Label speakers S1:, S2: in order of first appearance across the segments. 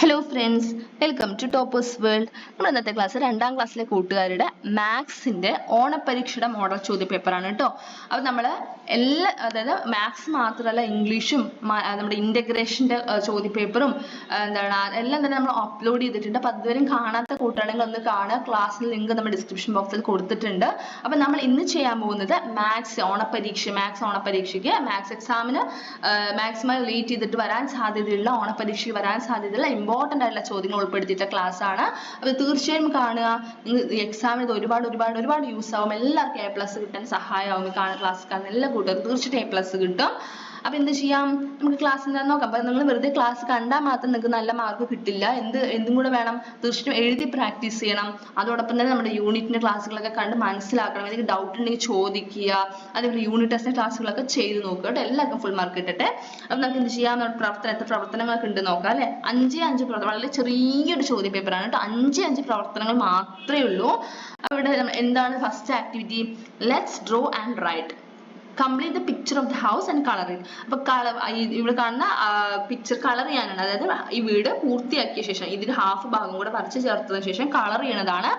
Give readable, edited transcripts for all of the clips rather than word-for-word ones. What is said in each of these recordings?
S1: Hello friends, welcome to toppers world. നമ്മൾ ഇന്നത്തെ class 2ാം ക്ലാസ്സിലെ കൂട്ടുകാരുടെ മാത്സിന്റെ ഓണപരീക്ഷയുടെ മോഡൽ ചോദ്യ പേപ്പറാണ് കേട്ടോ. അപ്പോൾ നമ്മൾ അതായത് മാത്സ് മാത്രമല്ല ഇംഗ്ലീഷും നമ്മുടെ ഇന്റഗ്രേഷന്റെ ചോദ്യ പേപ്പറും എല്ലാം തന്നെ നമ്മൾ അപ്ലോഡ് ചെയ്തിട്ടുണ്ട്. അപ്പോൾ അതുവരെയും കാണാത്ത കൂട്ടുകാരെങ്കിൽ ഒന്ന് കാണുക. ക്ലാസ്സിൽ ലിങ്ക് നമ്മുടെ ഡിസ്ക്രിപ്ഷൻ ബോക്സിൽ കൊടുത്തിട്ടുണ്ട്. അപ്പോൾ നമ്മൾ ഇന്ന് ചെയ്യാൻ പോകുന്നത് മാത്സ് ഓണപരീക്ഷയ്ക്ക് മാത്സ് എക്സാമിന് മാക്സിമം റിലേറ്റ് ചെയ്തിട്ട് വരാൻ സാധ്യതയുള്ള ഓണപരീക്ഷയ്ക്ക് വരാൻ സാധ്യതയുള്ള ഇമ്പോർട്ടൻ്റ് ആയിട്ടുള്ള ചോദ്യങ്ങൾ ഉൾപ്പെടുത്തിയിട്ട ക്ലാസ് ആണ്. അപ്പോൾ തീർച്ചയായും കാണുക. നിങ്ങൾ എക്സാമിന് ഇത് ഒരുപാട് യൂസ് ആവും. എല്ലാവർക്കും A+ കിട്ടാൻ സഹായമാവും. ഈ കാണുന്ന ക്ലാസ് കാണുന്ന എല്ലാ കൂട്ടുകാർക്കും തീർച്ചയായിട്ടും A+ കിട്ടും. അപ്പോൾ എന്ത് ചെയ്യാം, നമുക്ക് ക്ലാസ് എന്താണെന്ന് നോക്കാം. അപ്പോൾ നിങ്ങൾ വെറുതെ ക്ലാസ് കണ്ടാൽ മാത്രം നിങ്ങൾക്ക് നല്ല മാർക്ക് കിട്ടില്ല. എന്തും കൂടെ വേണം, തീർച്ചയായും എഴുതി പ്രാക്ടീസ് ചെയ്യണം. അതോടൊപ്പം തന്നെ നമ്മുടെ യൂണിറ്റിന്റെ ക്ലാസ്സുകളൊക്കെ കണ്ട് മനസ്സിലാക്കണം. എന്തെങ്കിലും ഡൗട്ട് ഉണ്ടെങ്കിൽ ചോദിക്കുക. അതേപോലെ യൂണിറ്റ് ടെസ്റ്റിന്റെ ക്ലാസ്സുകളൊക്കെ ചെയ്ത് നോക്കുക കേട്ടോ. എല്ലാവർക്കും ഫുൾ മാർക്ക് കിട്ടട്ടെ. അപ്പോൾ നമുക്ക് എന്ത് ചെയ്യാം, എത്ര പ്രവർത്തനങ്ങളൊക്കെ ഉണ്ട് നോക്കാം അല്ലേ. 5 പ്രവർത്തനം, വളരെ ചെറിയൊരു ചോദ്യ പേപ്പറാണ് കേട്ടോ. 5 പ്രവർത്തനങ്ങൾ മാത്രമേ ഉള്ളൂ. അവിടെ എന്താണ് first activity? Let's draw and write. Complete the picture of the house and colour it. അപ്പൊ ഇവിടെ കാണുന്ന പിക്ചർ കളർ ചെയ്യാനാണ്. അതായത് ഈ വീട് പൂർത്തിയാക്കിയ ശേഷം ഇതിൽ ഹാഫ് ഭാഗം കൂടെ വരച്ച് ചേർത്തതിന് ശേഷം കളർ ചെയ്യണതാണ്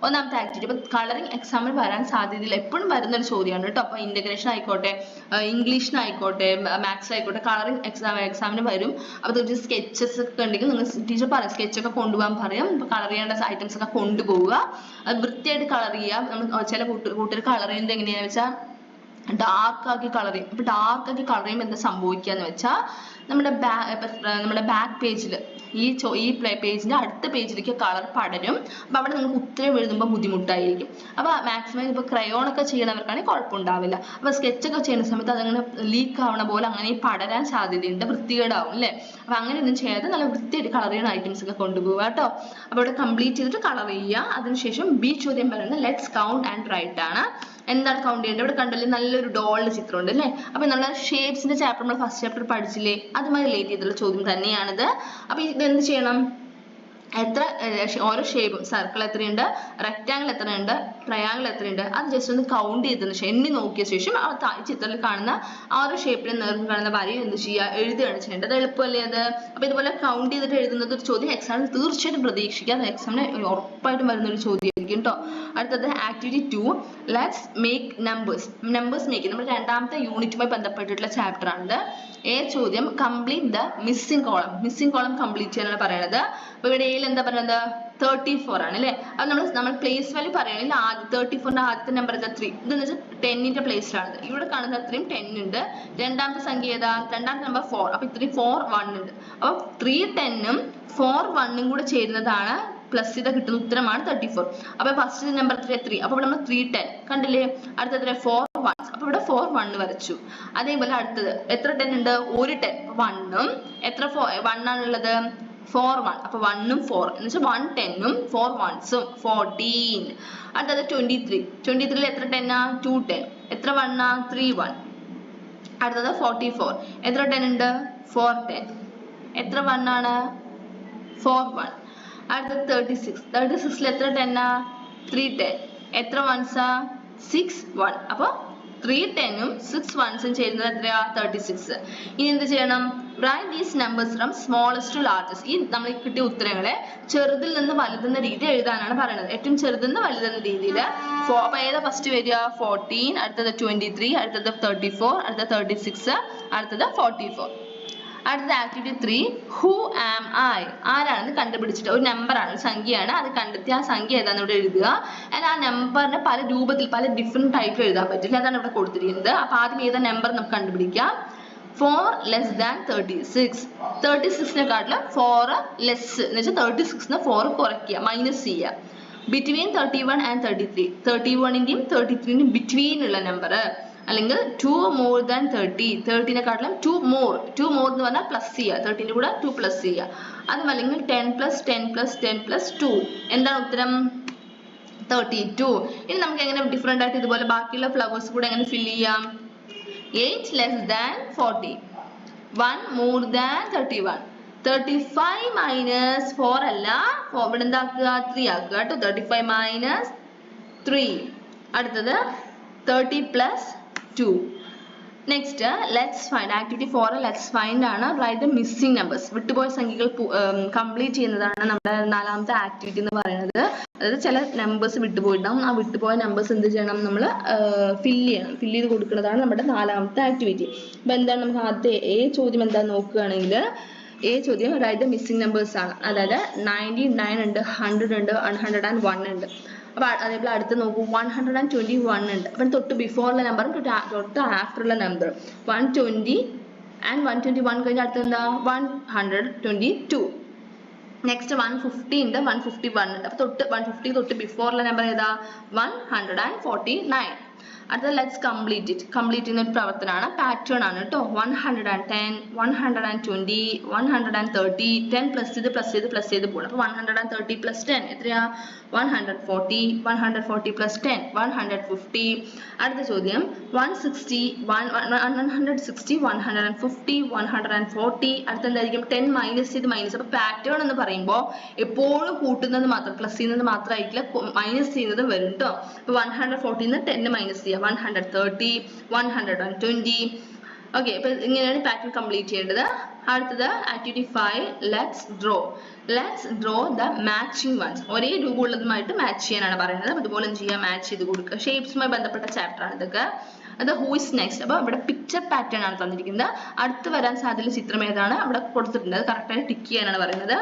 S1: ഒന്നാമത്തെ ആക്ടിവിറ്റി. അപ്പൊ കളറിങ് എക്സാമിൽ വരാൻ സാധ്യതയില്ല, എപ്പോഴും വരുന്ന ഒരു ചോദ്യമാണ് കേട്ടോ. അപ്പൊ ഇന്റഗ്രേഷൻ ആയിക്കോട്ടെ, ഇംഗ്ലീഷിനായിക്കോട്ടെ, മാത്സിലായിക്കോട്ടെ, കളറിങ് എക്സാമിന് വരും. അപ്പൊ തീർച്ചയായും സ്കെച്ചസ് ഒക്കെ ഉണ്ടെങ്കിൽ നിങ്ങൾ ടീച്ചർ പറയും സ്കെച്ചൊക്കെ കൊണ്ടുപോകാൻ പറയും. അപ്പൊ കളർ ചെയ്യേണ്ട ഐറ്റംസ് ഒക്കെ കൊണ്ടുപോവുക. അത് വൃത്തിയായിട്ട് കളർ ചെയ്യുക. നമ്മൾ ചില കൂട്ടർ കളർ ചെയ്യുന്നത് എങ്ങനെയാണെന്ന് വെച്ചാൽ ഡാർക്ക് ആക്കി കളർ ചെയ്യും. അപ്പൊ ഡാർക്ക് ആക്കി കളർ ചെയ്യുമ്പോൾ എന്താ സംഭവിക്കാന്ന് വെച്ചാൽ നമ്മുടെ ബാക്ക് പേജിൽ ഈ പേജിന്റെ അടുത്ത പേജിലേക്ക് കളർ പടരും. അപ്പൊ അവിടെ നിങ്ങൾക്ക് ഉത്തരം എഴുതുമ്പോൾ ബുദ്ധിമുട്ടായിരിക്കും. അപ്പൊ മാക്സിമം ഇപ്പൊ ക്രയോൺ ഒക്കെ ചെയ്യണവർക്കാണെങ്കിൽ കുഴപ്പമുണ്ടാവില്ല. അപ്പൊ സ്കെച്ചൊക്കെ ചെയ്യുന്ന സമയത്ത് അതങ്ങനെ ലീക്ക് ആവണ പോലെ അങ്ങനെ പടരാൻ സാധ്യതയുണ്ട്, വൃത്തികേടാവും അല്ലേ. അപ്പൊ അങ്ങനെ ഒന്നും ചെയ്യാതെ നല്ല വൃത്തിയായിട്ട് കളർ ചെയ്യുന്ന ഐറ്റംസ് ഒക്കെ കൊണ്ടുപോകുക കേട്ടോ. അപ്പൊ ഇവിടെ കംപ്ലീറ്റ് ചെയ്തിട്ട് കളർ ചെയ്യുക. അതിനുശേഷം ബി ചോദ്യം പറയുന്നത് ലെറ്റ്സ് കൗണ്ട് ആൻഡ് റൈറ്റ് ആണ്. എന്താണ് കൗണ്ട് ചെയ്യേണ്ടത്? ഇവിടെ കണ്ടല്ലേ നല്ലൊരു ഡോളിന്റെ ചിത്രം ഉണ്ട് അല്ലേ. അപ്പൊ നമ്മൾ ഷേപ്സിന്റെ ചാപ്റ്റർ നമ്മൾ ഫസ്റ്റ് ചാപ്റ്റർ പഠിച്ചില്ലേ, അതുമായി റിലേറ്റ് ചെയ്തിട്ടുള്ള ചോദ്യം തന്നെയാണിത്. അപ്പൊ ഇത് എന്ത് ചെയ്യണം, ഓരോ ഷേപ്പും സർക്കിൾ എത്രയുണ്ട്, റെക്ടാങ്കിൾ എത്രയുണ്ട്, ട്രയാങ്കിൾ എത്രയുണ്ട്, അത് ജസ്റ്റ് ഒന്ന് കൗണ്ട് ചെയ്തതിന് ശേഷം എണ്ണി നോക്കിയ ശേഷം ആ ചിത്രത്തിൽ കാണുന്ന ഓരോ ഷേപ്പിലും നേർന്ന് കാണുന്ന വരയിൽ എന്ത് ചെയ്യുക, എഴുതുകയാണ് ചെയ്യേണ്ടത്. എളുപ്പമല്ലേ അത്. അപ്പൊ ഇതുപോലെ കൗണ്ട് ചെയ്തിട്ട് എഴുതുന്നത് ഒരു ചോദ്യം എക്സാമിന് തീർച്ചയായിട്ടും പ്രതീക്ഷിക്കുക. അത് എക്സാമിന് ഉറപ്പായിട്ടും വരുന്ന ഒരു ചോദ്യമായിരിക്കും കേട്ടോ. അടുത്തത് activity 2, let's make numbers make. നമ്മുടെ 2ാമത്തെ യൂണിറ്റുമായി ബന്ധപ്പെട്ടിട്ടുള്ള ചാപ്റ്റർ ആണിത്. ചോദ്യം complete the missing column complete ചെയ്യാനാണ് പറയുന്നത്. അപ്പൊ ഇവിടെ എന്താ പറയുന്നത്, 34 ആണ് അല്ലേ. അപ്പൊ നമ്മൾ പ്ലേസ് വാല്യൂ പറയുകയാണെങ്കിൽ 34ന്റെ ആദ്യത്തെ നമ്പർ എന്താ 3. ഇതെന്ന് വെച്ചാൽ 10ന്റെ പ്ലേസിലാണ്. ഇവിടെ കാണുന്ന അത്രയും 10 ഉണ്ട്. രണ്ടാമത്തെ സംഖ്യ ഏതാ, രണ്ടാമത്തെ നമ്പർ 4. അപ്പൊ ഇത്രയും 4 1 ഉണ്ട്. അപ്പൊ 3 10ഉം 4 1ഉം കൂടെ ചേരുന്നതാണ് പ്ലസ് ചെയ്ത കിട്ടുന്ന ഉത്തരമാണ് 34. അപ്പൊ ഫസ്റ്റ് നമ്പർ 3. അപ്പൊ ഇവിടെ നമ്മൾ 3 10 കണ്ടില്ലേ. അടുത്തത് 4 1. അപ്പൊ ഇവിടെ 4 1 വരച്ചു. അതേപോലെ അടുത്തത് എത്ര 10 ഉണ്ട്, ഒരു 10. 1ഉം എത്ര 1 ആണുള്ളത്, 4 1. അപ്പൊ 1ഉം 4 എന്ന് വെച്ചാൽ 1 10ഉം 4 1സും 14. അടുത്തത് 23 എത്ര 10 ആ, 2 10. എത്ര 1 ആ, 3 1. അടുത്തത് 44 എത്ര 10 ഉണ്ട്, 4 10. എത്ര 1 ആണ്, 4 1. അടുത്തത് 36 എത്ര 10 ആ, 3 10. എത്ര 1s ആ, 6 1. അപ്പൊ 3 10ഉം 6 1സും ചേരുന്നത് എത്രയാ, 36. ഇനി എന്ത് ചെയ്യണം, write these numbers from smallest to largest. ഈ നമ്മൾ കിട്ടിയ ഉത്തരങ്ങളെ ചെറുതിൽ നിന്ന് വലുതെന്ന രീതി എഴുതാനാണ് പറയുന്നത്. ഏറ്റവും ചെറുതിൽ നിന്ന് വലുതെന്ന രീതിയിൽ. അപ്പൊ ഏതാ ഫസ്റ്റ് വരിക, 14, അടുത്തത് 23, അടുത്തത് 34, അടുത്തത് 36, അടുത്തത് 44. അടുത്ത ആക്ടിവിറ്റി 3, ഹു ആം ഐ. ആരാണെന്ന് കണ്ടുപിടിച്ചിട്ട് ഒരു നമ്പറാണ്, ഒരു സംഖ്യയാണ്, അത് കണ്ടെത്തി ആ സംഖ്യ ഏതാണെന്ന് ഇവിടെ എഴുതുക. and ആ നമ്പറിനെ പല രൂപത്തിൽ പല ഡിഫറെന്റ് ടൈപ്പിൽ എഴുതാൻ പറ്റില്ല, അതാണ് ഇവിടെ കൊടുത്തിരിക്കുന്നത്. അപ്പൊ ആദ്യം ഏതാ നമ്പർ നമുക്ക് കണ്ടുപിടിക്കാം. 4 less than 36. 36നെക്കാട്ടിലും 4 ലെസ് എന്ന് വെച്ചാൽ 36ന് 4 കുറയ്ക്കുക, മൈനസ് ചെയ്യുക. Between 31 and 33. 31ന്റെയും 33ന്റെയും ബിറ്റ്വീൻ ഉള്ള നമ്പർ. അല്ലെങ്കിൽ 2 more than 30. 30നെക്കാട്ടിലും 2 more എന്ന് പറഞ്ഞാൽ പ്ലസ് ചെയ്യുക, 30ന്റെ കൂടെ 2 പ്ലസ് ചെയ്യുക. അതും അല്ലെങ്കിൽ 10 plus 10 plus 10 plus 2. എന്താണ് ഉത്തരം, 32. ഇനി നമുക്ക് എങ്ങനെ ഡിഫറെന്റ് ആയിട്ട് ഇതുപോലെ ബാക്കിയുള്ള ഫ്ലവേഴ്സ് കൂടെ എങ്ങനെ ഫിൽ ചെയ്യാം. 8 less than 40. 1 more than 31. 35 minus 4 അല്ല, ഇവിടെ എന്താക്കുക, 3 ആക്കുക കേട്ടോ. 35 minus 3. അടുത്തത് 30 plus 2. Next let's find activity 4 let's find ആണ്. Write the missing numbers. വിട്ടുപോയ സംഖ്യകൾ കംപ്ലീറ്റ് ചെയ്യുന്നതാണ് നമ്മുടെ 4ാമത്തെ ആക്ടിവിറ്റി എന്ന് പറയുന്നത്. അതായത് ചില നമ്പേഴ്സ് വിട്ടുപോയിട്ടുണ്ടാവും. ആ വിട്ടുപോയ നമ്പേഴ്സ് എന്ത് ചെയ്യണം, നമ്മൾ ഫില്ല് ചെയ്ത് കൊടുക്കുന്നതാണ് നമ്മുടെ 4ാമത്തെ ആക്ടിവിറ്റി. അപ്പൊ എന്താണ് നമുക്ക് ആദ്യത്തെ ചോദ്യം എന്താന്ന് നോക്കുകയാണെങ്കിൽ ചോദ്യം റൈറ്റ് ദ മിസ്സിംഗ് നമ്പേഴ്സ് ആണ്. അതായത് 99 ഉണ്ട്, 100 ഉണ്ട്, 101 ഉണ്ട്. അപ്പൊ അതേപോലെ അടുത്ത് നോക്കൂ 121 ഉണ്ട്. അപ്പം തൊട്ട് ബിഫോറുള്ള നമ്പറും തൊട്ട് ആഫ്റ്ററുള്ള നമ്പറും 120 ആൻഡ് 121 കഴിഞ്ഞ അടുത്ത് എന്താ 122. നെക്സ്റ്റ് 150 ഉണ്ട്, 151 ഉണ്ട്. അപ്പൊ തൊട്ട് 150 തൊട്ട് ബിഫോറുള്ള നമ്പർ ഏതാ 149. അടുത്ത ലെറ്റ്സ് കംപ്ലീറ്റ് ചെയ്യുന്ന ഒരു പ്രവർത്തനമാണ്, പാറ്റേൺ ആണ് കേട്ടോ. 110 120 130 10 പ്ലസ് ചെയ്ത് പോകണം. അപ്പൊ 130 പ്ലസ് 10 എത്രയാ 140 140 പ്ലസ് 10 150. അടുത്ത ചോദ്യം 160 150 140. അടുത്ത എന്തായിരിക്കും 10 മൈനസ് ചെയ്ത് അപ്പൊ പാറ്റേൺ എന്ന് പറയുമ്പോൾ എപ്പോഴും കൂട്ടുന്നത് മാത്രം, പ്ലസ് ചെയ്യുന്നത് മാത്രമായിട്ടില്ല, മൈനസ് ചെയ്യുന്നത് വരും കേട്ടോ. അപ്പൊ 140 10 മൈനസ് ചെയ്യുക 130 120. ഓക്കെ, അപ്പൊ ഇങ്ങനെയാണ് പാറ്റേൺ കംപ്ലീറ്റ് ചെയ്യേണ്ടത്. അടുത്തത് activity 5 let's draw the matching ones. ഒരേ രൂപമുള്ളതുമായിട്ട് മാച്ച് ചെയ്യാനാണ് പറയുന്നത്. അതുപോലെ ചെയ്യാൻ മാച്ച് ചെയ്ത് കൊടുക്കുക. ഷേപ്സുമായി ബന്ധപ്പെട്ട ചാപ്റ്റർ ആണ് ഇതൊക്കെ. അത് ഹൂ ഇസ് നെക്സ്റ്റ്. അപ്പൊ ഇവിടെ പിക്ചർ പാറ്റേൺ ആണ് തന്നിരിക്കുന്നത്. അടുത്ത് വരാൻ സാധ്യതയുള്ള ചിത്രം ഏതാണ് അവിടെ കൊടുത്തിട്ടുണ്ട്, അത് കറക്റ്റായി ടിക്ക് ചെയ്യാനാണ് പറയുന്നത്.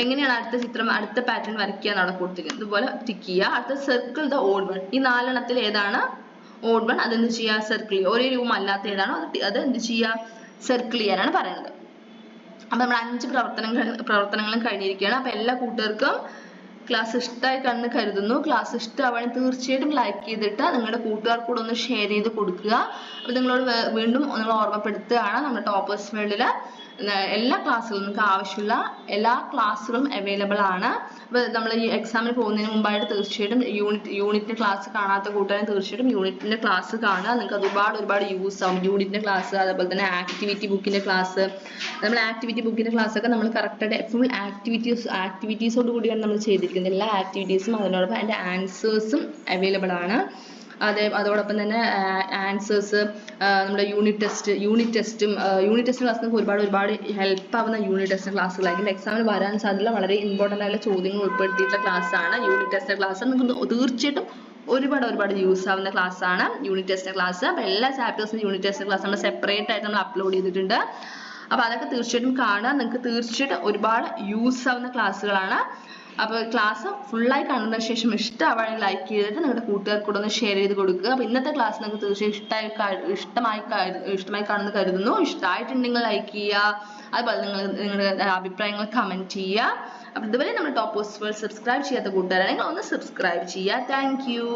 S1: എങ്ങനെയാണ് അടുത്ത പാറ്റേൺ വരയ്ക്കുക എന്നാണ് കൊടുത്തിരിക്കുന്നത്. ഇതുപോലെ ടിക്ക് ചെയ്യുക. അടുത്ത സർക്കിൾ ദ ഓഡ് വൺ. ഈ 4 ഏതാണ് ഓഡ് വൺ, അതെന്ത് ചെയ്യുക സർക്കിൾ ചെയ്യുക. ഒരേ രൂപം അല്ലാത്ത ഏതാണോ അത് എന്ത് ചെയ്യുക സർക്കിൾ ചെയ്യാനാണ് പറയുന്നത്. അപ്പൊ നമ്മൾ 5 പ്രവർത്തനങ്ങളും കഴിഞ്ഞിരിക്കുകയാണ്. അപ്പൊ എല്ലാ കൂട്ടുകാർക്കും ക്ലാസ് ഇഷ്ടമായി കാണുന്നു കരുതുന്നു. ക്ലാസ് ഇഷ്ടമാണെങ്കിൽ തീർച്ചയായിട്ടും ലൈക്ക് ചെയ്തിട്ട് നിങ്ങളുടെ കൂട്ടുകാർക്ക് കൂടെ ഒന്ന് ഷെയർ ചെയ്ത് കൊടുക്കുക. അപ്പൊ നിങ്ങളോട് വീണ്ടും നിങ്ങൾ ഓർമ്മപ്പെടുത്തുകയാണ്, നമ്മുടെ ടോപ്പേഴ്സ് വേൾഡിൽ എല്ലാ ക്ലാസ്സുകളും നിങ്ങൾക്ക് ആവശ്യമുള്ള എല്ലാ ക്ലാസ്സുകളും അവൈലബിൾ ആണ്. അപ്പൊ നമ്മൾ ഈ എക്സാമിന് പോകുന്നതിന് മുമ്പായിട്ട് തീർച്ചയായിട്ടും യൂണിറ്റിന്റെ ക്ലാസ് കാണാത്ത കൂട്ടുകാരെ തീർച്ചയായിട്ടും യൂണിറ്റിന്റെ ക്ലാസ് കാണുക. നിങ്ങൾക്ക് ഒരുപാട് യൂസ് ആവും യൂണിറ്റിന്റെ ക്ലാസ്. അതേപോലെ തന്നെ ആക്ടിവിറ്റി ബുക്കിന്റെ ക്ലാസ്. നമ്മൾ ആക്ടിവിറ്റി ബുക്കിന്റെ ക്ലാസ് ഒക്കെ നമ്മൾ കറക്റ്റായിട്ട് ഫുൾ ആക്ടിവിറ്റീസോട് കൂടിയാണ് നമ്മൾ ചെയ്തിരിക്കുന്നത്. എല്ലാ ആക്ടിവിറ്റീസും അതിനോടൊപ്പം അതിന്റെ ആൻസേഴ്സും അവൈലബിൾ ആണ്. അതോടൊപ്പം തന്നെ ആൻസേഴ്സ്, നമ്മുടെ യൂണിറ്റ് ടെസ്റ്റും ക്ലാസ് നമുക്ക് ഒരുപാട് ഹെൽപ്പ് ആവുന്ന യൂണിറ്റ് ടെസ്റ്റ് ക്ലാസ്സുകളായിരിക്കും. എക്സാമിന് വരാൻ സാധ്യതയുള്ള വളരെ ഇമ്പോർട്ടൻ്റ് ആയിട്ടുള്ള ചോദ്യങ്ങൾ ഉൾപ്പെടുത്തിയിട്ടുള്ള ക്ലാസ് ആണ് യൂണിറ്റ് ടെസ്റ്റ് ക്ലാസ്. നിങ്ങൾക്ക് തീർച്ചയായിട്ടും ഒരുപാട് യൂസ് ആവുന്ന ക്ലാസ് ആണ് യൂണിറ്റ് ടെസ്റ്റ് ക്ലാസ്. അപ്പൊ എല്ലാ ചാപ്റ്റേഴ്സും യൂണിറ്റ് ടെസ്റ്റ് ക്ലാസ് നമ്മൾ സെപ്പറേറ്റ് ആയിട്ട് നമ്മൾ അപ്ലോഡ് ചെയ്തിട്ടുണ്ട്. അപ്പൊ അതൊക്കെ തീർച്ചയായിട്ടും കാണുക. നിങ്ങൾക്ക് തീർച്ചയായിട്ടും ഒരുപാട് യൂസ് ആവുന്ന ക്ലാസ്സുകളാണ്. അപ്പോൾ ക്ലാസ് ഫുള്ളായി കണ്ടതിന് ശേഷം ഇഷ്ടമാണെങ്കിൽ ലൈക്ക് ചെയ്തിട്ട് നിങ്ങളുടെ കൂട്ടുകാർക്ക് കൂടെ ഒന്ന് ഷെയർ ചെയ്ത് കൊടുക്കുക. അപ്പോൾ ഇന്നത്തെ ക്ലാസ് നിങ്ങൾക്ക് തീർച്ചയായും ഇഷ്ടമായി കാണുന്നു കരുതുന്നു. ഇഷ്ടമായിട്ടുണ്ടെങ്കിൽ ലൈക്ക് ചെയ്യുക. അതുപോലെ നിങ്ങളുടെ അഭിപ്രായങ്ങൾ കമൻറ്റ് ചെയ്യുക. അപ്പോൾ ഇതുവരെ നമ്മുടെ ടോപ്പേഴ്സ് വേൾഡ് സബ്സ്ക്രൈബ് ചെയ്യാത്ത കൂട്ടുകാരാണെങ്കിൽ ഒന്ന് സബ്സ്ക്രൈബ് ചെയ്യുക. Thank you.